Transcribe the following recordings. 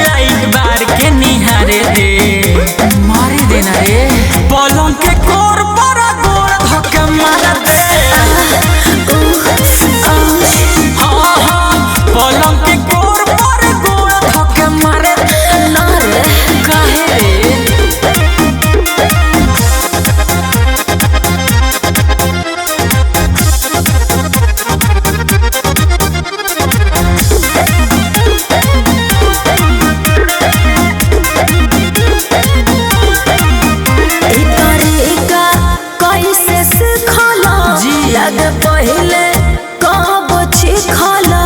light बार के निहारे दे मारे देना रे पलंग के कोर पर गोड़ धक्के मार दे पलंग के कोर पर गोड़ धक्के मारे दे ना रे काहे रे पहले कब छिखला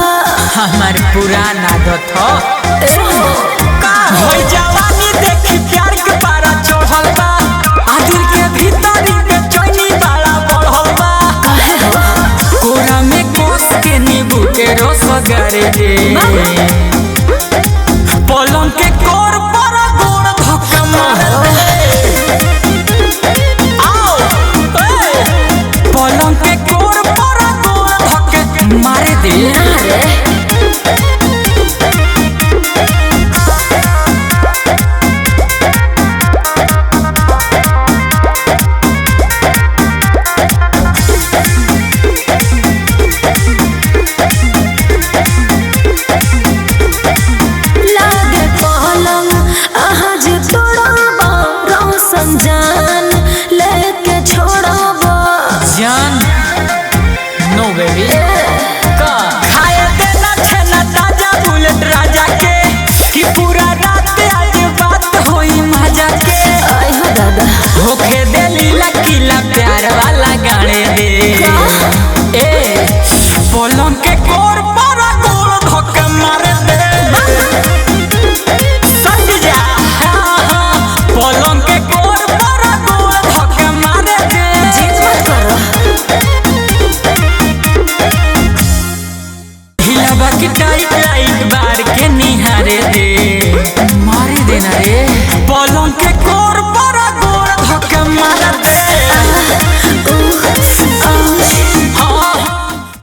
हमार पुराना आदत हो जवानी देखी प्यार के पारा चढ़ल बा दिल के भीतर बेचैनी वाला बढ़ल बा कोरा में कोस के नींबू के रस गारे दे पलंग के कोर पर गोड़ धक्का मार दे पलंग के कोर पर गोड़ धक्के मारे दे जान लेके छोड़बो जान नो बेबी का खाए देना छेना ताजा बुलेट राजा के कि पूरा रात आज बात होई मजा के आई हो दादा होके दे लीला किला प्यार वाला गाने दे ए पलंग के कोर पर गोड़ धक्के मार दे सट जा पलंग के कोर पर गोड़ धक्के मार दे जीत मत करो हिलावा की टाइट लाइट बार के निहारे दे मारे देना रे पलंग के कोर